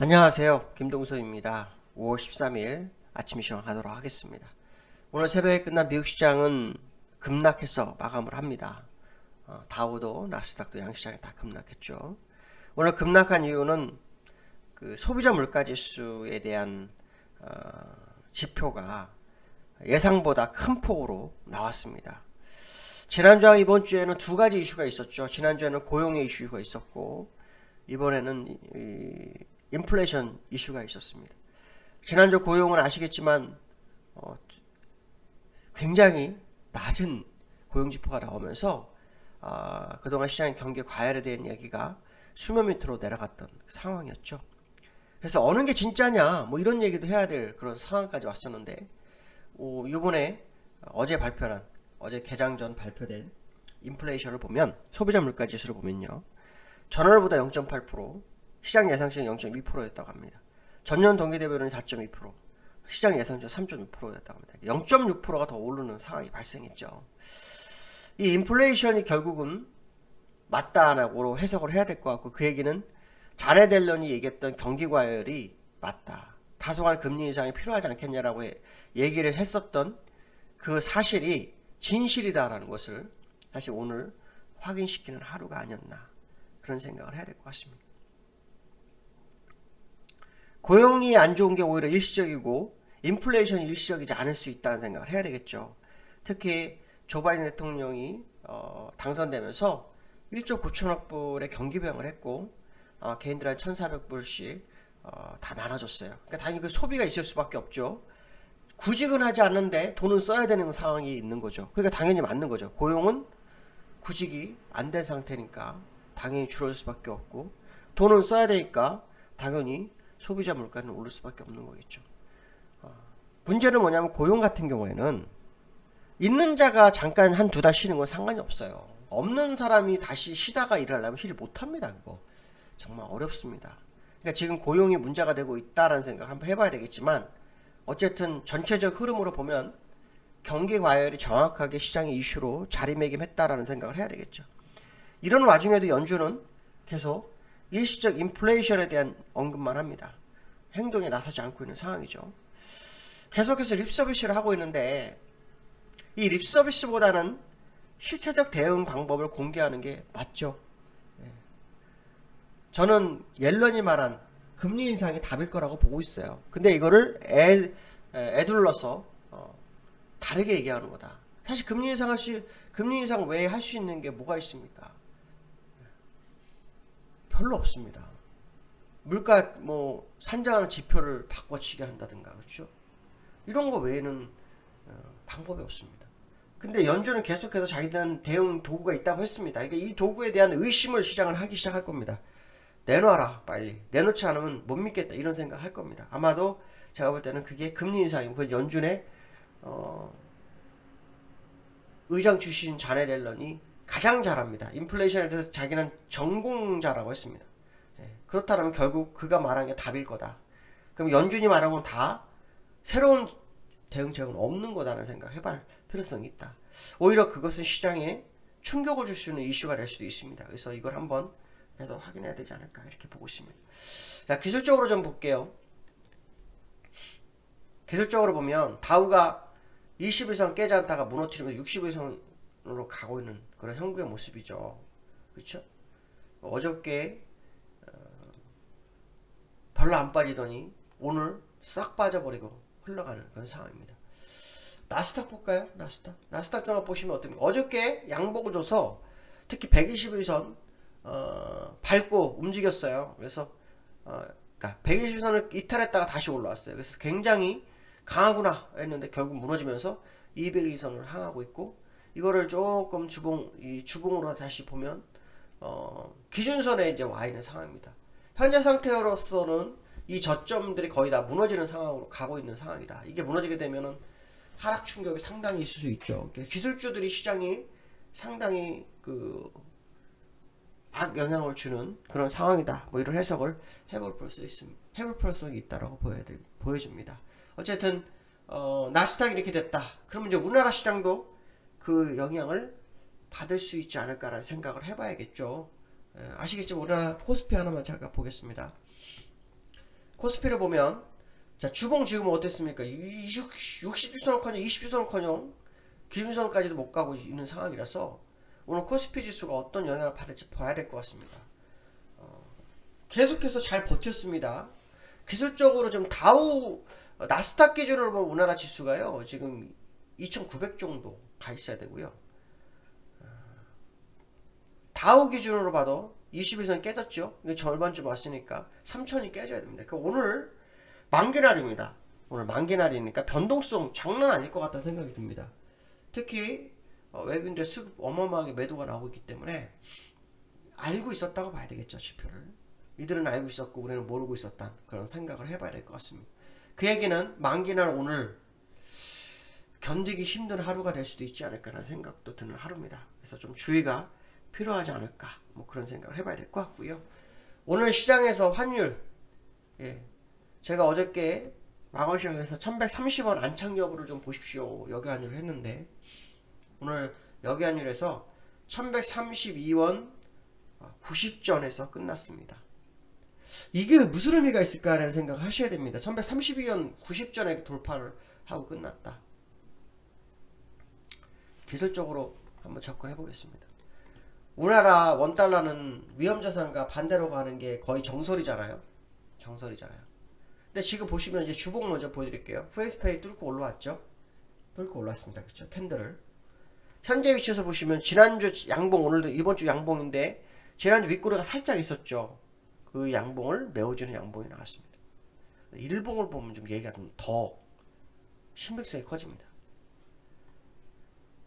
안녕하세요. 김동서입니다. 5월 13일 아침 시황하도록 하겠습니다. 오늘 새벽에 끝난 미국 시장은 급락해서 마감을 합니다. 다우도 나스닥도 양시장이 다 급락했죠. 오늘 급락한 이유는 그 소비자 물가지수에 대한 지표가 예상보다 큰 폭으로 나왔습니다. 지난주와 이번 주에는 두 가지 이슈가 있었죠. 지난주에는 고용의 이슈가 있었고 이번에는 인플레이션 이슈가 있었습니다. 지난주 고용은 아시겠지만 굉장히 낮은 고용지표가 나오면서 그동안 시장의 경기 과열에 대한 얘기가 수면 밑으로 내려갔던 상황이었죠. 그래서 어느 게 진짜냐 뭐 이런 얘기도 해야 될 그런 상황까지 왔었는데 이번에 어제 개장 전 발표된 인플레이션을 보면 소비자 물가 지수를 보면요. 전월보다 0.8%, 시장 예상치는 0.2%였다고 합니다. 전년 동기 대비로는 4.2%, 시장 예상치는 3.6%였다고 합니다. 0.6%가 더 오르는 상황이 발생했죠. 이 인플레이션이 결국은 맞다라고 해석을 해야 될 것 같고, 그 얘기는 자네 델런이 얘기했던 경기 과열이 맞다. 다소간 금리 인상이 필요하지 않겠냐라고 얘기를 했었던 그 사실이 진실이다라는 것을 사실 오늘 확인시키는 하루가 아니었나, 그런 생각을 해야 될 것 같습니다. 고용이 안 좋은 게 오히려 일시적이고 인플레이션이 일시적이지 않을 수 있다는 생각을 해야 되겠죠. 특히 조 바이든 대통령이 당선되면서 1조 9천억 불의 경기 부양을 했고 개인들한테 1,400불씩 다 나눠줬어요. 그러니까 당연히 그 소비가 있을 수밖에 없죠. 구직은 하지 않는데 돈은 써야 되는 상황이 있는 거죠. 그러니까 당연히 맞는 거죠. 고용은 구직이 안 된 상태니까 당연히 줄어들 수밖에 없고, 돈은 써야 되니까 당연히 소비자 물가는 오를 수밖에 없는 거겠죠. 문제는 뭐냐면 고용 같은 경우에는 있는 자가 잠깐 한 두 달 쉬는 건 상관이 없어요. 없는 사람이 다시 쉬다가 일하려면 일 못합니다. 그거 정말 어렵습니다. 그러니까 지금 고용이 문제가 되고 있다라는 생각을 한번 해봐야 되겠지만, 어쨌든 전체적 흐름으로 보면 경기 과열이 정확하게 시장의 이슈로 자리매김했다라는 생각을 해야 되겠죠. 이런 와중에도 연준은 계속 일시적 인플레이션에 대한 언급만 합니다. 행동에 나서지 않고 있는 상황이죠. 계속해서 립서비스를 하고 있는데, 이 립서비스보다는 실체적 대응 방법을 공개하는 게 맞죠. 저는 옐런이 말한 금리 인상이 답일 거라고 보고 있어요. 근데 이거를 애둘러서 다르게 얘기하는 거다. 사실 금리 인상 외에 할 수 있는 게 뭐가 있습니까? 별로 없습니다. 물가 산정하는 지표를 바꿔치게 한다든가, 그렇죠? 이런 거 외에는 방법이 없습니다. 근데 연준은 계속해서 자기들은 대응 도구가 있다고 했습니다. 그러니까 이 도구에 대한 의심을 시장을 하기 시작할 겁니다. 내놔라, 빨리. 내놓지 않으면 못 믿겠다, 이런 생각 할 겁니다. 아마도 제가 볼 때는 그게 금리 인상이고, 그 연준의 의장 출신 자네 렐런이 가장 잘합니다. 인플레이션에 대해서 자기는 전공자라고 했습니다. 그렇다면 결국 그가 말한 게 답일 거다. 그럼 연준이 말한 건 다 새로운 대응책은 없는 거다라는 생각 해볼 필요성이 있다. 오히려 그것은 시장에 충격을 줄 수 있는 이슈가 될 수도 있습니다. 그래서 이걸 한번 계속 확인해야 되지 않을까, 이렇게 보고 있습니다. 자, 기술적으로 좀 볼게요. 기술적으로 보면 다우가 20일선 깨지 않다가 무너뜨리면서 60일선으로 가고 있는 그런 형국의 모습이죠. 그렇죠? 어저께 별로 안 빠지더니 오늘 싹 빠져버리고 흘러가는 그런 상황입니다. 나스닥 볼까요? 나스닥 종합 보시면 어떻습니까? 어저께 양복을 줘서 특히 121선 밟고 움직였어요. 그래서 그러니까 121선을 이탈했다가 다시 올라왔어요. 그래서 굉장히 강하구나 했는데 결국 무너지면서 201선을 향하고 있고, 이거를 조금 주봉으로 다시 보면 기준선에 이제 와 있는 상황입니다. 현재 상태로서는 이 저점들이 거의 다 무너지는 상황으로 가고 있는 상황이다. 이게 무너지게 되면은 하락 충격이 상당히 있을 수 있죠. 기술주들이 시장이 상당히 악 영향을 주는 그런 상황이다. 뭐 이런 해석을 해볼 필요성이 있다라고 보여집니다. 어쨌든 나스닥이 이렇게 됐다. 그러면 이제 우리나라 시장도 그 영향을 받을 수 있지 않을까라는 생각을 해봐야겠죠. 아시겠지만 우리나라 코스피 하나만 잠깐 보겠습니다. 코스피를 보면 자 주봉 지금 어땠습니까? 60주선커녕 20주선커녕 기준선까지도 못 가고 있는 상황이라서 오늘 코스피 지수가 어떤 영향을 받을지 봐야 될 것 같습니다. 계속해서 잘 버텼습니다. 기술적으로 좀 다우 나스닥 기준으로 보면 우리나라 지수가요 지금 2900 정도 가 있어야 되고요. 다우 기준으로 봐도 21선 깨졌죠. 이게 절반쯤 왔으니까 3000이 깨져야 됩니다. 그러니까 오늘 만기날입니다. 오늘 만기날이니까 변동성 장난 아닐 것 같다는 생각이 듭니다. 특히 외국인들 수급 어마어마하게 매도가 나오고 있기 때문에 알고 있었다고 봐야 되겠죠. 지표를 이들은 알고 있었고 우리는 모르고 있었단 그런 생각을 해봐야 될 것 같습니다. 그 얘기는 만기날 오늘 견디기 힘든 하루가 될 수도 있지 않을까라는 생각도 드는 하루입니다. 그래서 좀 주의가 필요하지 않을까 뭐 그런 생각을 해봐야 될 것 같고요. 오늘 시장에서 환율 제가 어저께 마거시장에서 1130원 안착 여부를 좀 보십시오 여기환율을 했는데 오늘 여기환율에서 1132원 90전에서 끝났습니다. 이게 무슨 의미가 있을까라는 생각을 하셔야 됩니다. 1132원 90전에 돌파를 하고 끝났다. 기술적으로 한번 접근해 보겠습니다. 우리나라 원달러는 위험자산과 반대로 가는 게 거의 정설이잖아요. 근데 지금 보시면 이제 주봉 먼저 보여드릴게요. FXPay 뚫고 올라왔죠? 뚫고 올라왔습니다. 그쵸? 캔들을. 현재 위치에서 보시면 지난주 양봉, 오늘도 이번주 양봉인데 지난주 윗꼬리가 살짝 있었죠. 그 양봉을 메워주는 양봉이 나왔습니다. 일봉을 보면 좀 얘기가 좀 더 신빙성이 커집니다.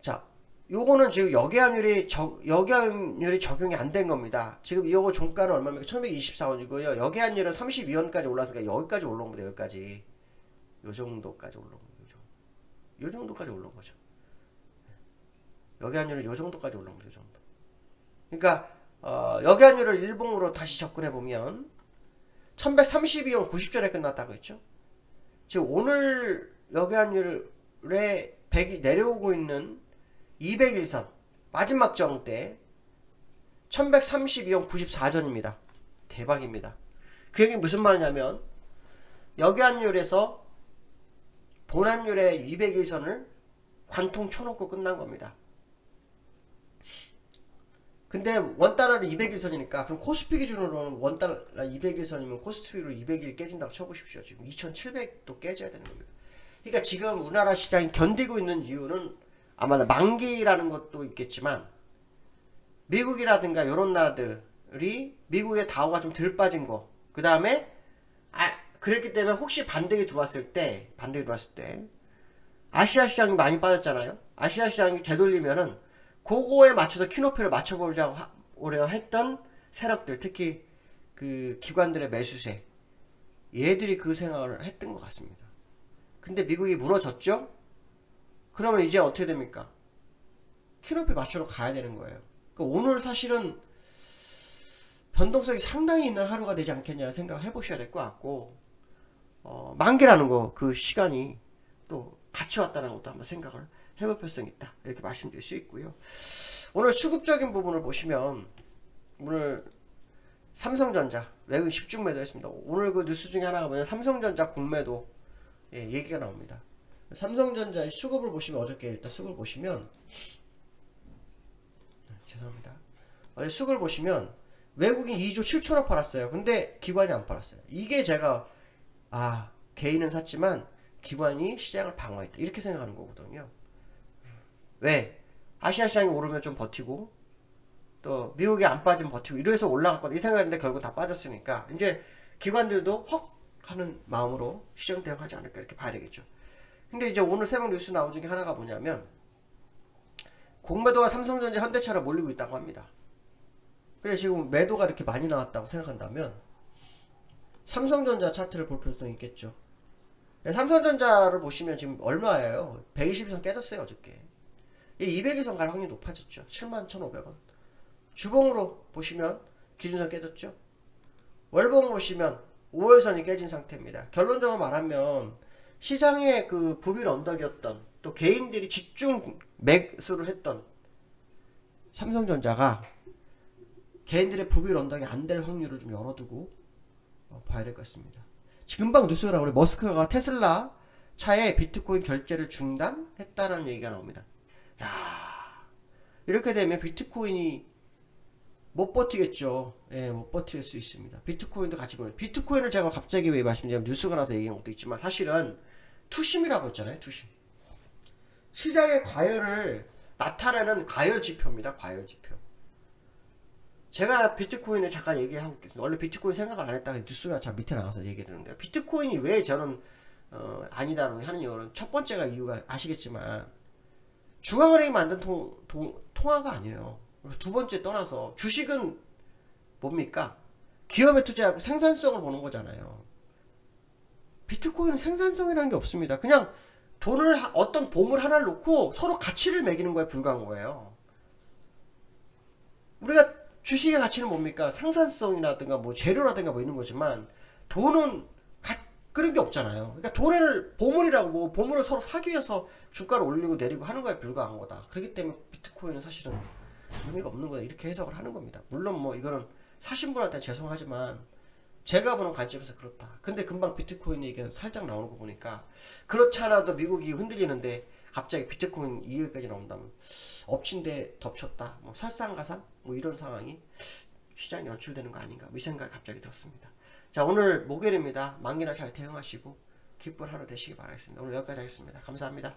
자, 요거는 지금 여기환율이 적용이 안 된 겁니다. 지금 요거 종가는 얼마입니까? 1124원이고요. 여기환율은 32원까지 올라서니까 여기까지 올라온 겁니다. 여기까지. 요 정도까지 올라온 거죠. 요 정도까지 올라온 거죠. 여기환율은 요 정도까지 올라온 거죠. 요 정도. 그러니까 여기환율을 일봉으로 다시 접근해 보면 1132원 90전에 끝났다고 했죠. 지금 오늘 여기환율에 100이 내려오고 있는 200일선 마지막 정 때 1132원 94전입니다. 대박입니다. 그 얘기는 무슨 말이냐면 여기환율에서 본환율의 200일선을 관통 쳐놓고 끝난 겁니다. 근데 원달러는 200일선이니까 그럼 코스피 기준으로는 원달러 200일선이면 코스피로 200일 깨진다고 쳐보십시오. 지금 2700도 깨져야 되는 겁니다. 그러니까 지금 우리나라 시장이 견디고 있는 이유는 아마 만기라는 것도 있겠지만 미국이라든가 이런 나라들이 미국의 다우가 좀 덜 빠진 거 그 다음에 그랬기 때문에 혹시 반등이 들어왔을 때 아시아 시장이 많이 빠졌잖아요. 아시아 시장이 되돌리면은 그거에 맞춰서 키높이를 맞춰보려고 했던 세력들 특히 그 기관들의 매수세 얘들이 그 생각을 했던 것 같습니다. 근데 미국이 무너졌죠? 그러면 이제 어떻게 됩니까? 키높이 맞추러 가야 되는 거예요. 그러니까 오늘 사실은 변동성이 상당히 있는 하루가 되지 않겠냐 생각을 해보셔야 될 것 같고 만기라는 거 그 시간이 또 같이 왔다는 것도 한번 생각을 해볼 필요성이 있다 이렇게 말씀드릴 수 있고요. 오늘 수급적인 부분을 보시면 오늘 삼성전자 외국인 집중 매도 했습니다. 오늘 그 뉴스 중에 하나가 뭐냐면 삼성전자 공매도 얘기가 나옵니다. 삼성전자의 수급을 보시면 어저께 일단 수급을 보시면 죄송합니다. 어제 수급을 보시면 외국인 2조 7천억 팔았어요. 근데 기관이 안 팔았어요. 이게 제가 개인은 샀지만 기관이 시장을 방어했다 이렇게 생각하는 거거든요. 왜? 아시아 시장이 오르면 좀 버티고 또 미국이 안 빠지면 버티고 이래서 올라갔거든 이 생각인데 결국 다 빠졌으니까 이제 기관들도 헉 하는 마음으로 시장 대응하지 않을까 이렇게 봐야 되겠죠. 근데 이제 오늘 새벽 뉴스 나온 중에 하나가 뭐냐면 공매도가 삼성전자 현대차로 몰리고 있다고 합니다. 그래서 지금 매도가 이렇게 많이 나왔다고 생각한다면 삼성전자 차트를 볼 필요성이 있겠죠. 삼성전자를 보시면 지금 얼마예요? 120선 깨졌어요 어저께. 200일선 갈 확률이 높아졌죠. 71,500원. 주봉으로 보시면 기준선 깨졌죠. 월봉으로 보시면 5월선이 깨진 상태입니다. 결론적으로 말하면 시장의 그 부빌 언덕이었던 또 개인들이 집중 매수를 했던 삼성전자가 개인들의 부빌 언덕이 안 될 확률을 좀 열어두고 봐야 될 것 같습니다. 금방 뉴스가 나오네. 머스크가 테슬라 차에 비트코인 결제를 중단했다는 얘기가 나옵니다. 야, 이렇게 되면 비트코인이 못 버티겠죠. 예, 못 버틸 수 있습니다. 비트코인도 같이 보면 비트코인을 제가 갑자기 왜 말씀드리면 뉴스가 나서 얘기한 것도 있지만 사실은 투심이라고 했잖아요. 투심. 시장의 과열을 나타내는 과열 지표입니다. 과열 지표. 제가 비트코인을 잠깐 얘기하고 있겠습니다. 원래 비트코인 생각을 안 했다가 뉴스가 참 밑에 나가서 얘기를 하는데 비트코인이 왜 저는 아니다라고 하는 이유는 첫 번째가 이유가 아시겠지만 중앙은행이 만든 통화가 아니에요. 두 번째 떠나서 주식은 뭡니까? 기업에 투자하고 생산성을 보는 거잖아요. 비트코인은 생산성이라는 게 없습니다. 그냥 돈을 어떤 보물 하나를 놓고 서로 가치를 매기는 거에 불과한 거예요. 우리가 주식의 가치는 뭡니까? 생산성이라든가 뭐 재료라든가 뭐 있는 거지만 돈은 그런 게 없잖아요. 그러니까 돈을 보물이라고 보물을 서로 사기 위해서 주가를 올리고 내리고 하는 거에 불과한 거다. 그렇기 때문에 비트코인은 사실은 의미가 없는 거다. 이렇게 해석을 하는 겁니다. 물론 뭐 이거는 사신 분한테 죄송하지만 제가 보는 관점에서 그렇다. 근데 금방 비트코인 얘기가 살짝 나오는 거 보니까 그렇지 않아도 미국이 흔들리는데 갑자기 비트코인 이익까지 나온다면 엎친데 덮쳤다. 뭐 설상가상 뭐 이런 상황이 시장에 연출되는 거 아닌가. 이 생각이 갑자기 들었습니다. 자, 오늘 목요일입니다. 만기나 잘 대응하시고 기쁜 하루 되시기 바라겠습니다. 오늘 여기까지 하겠습니다. 감사합니다.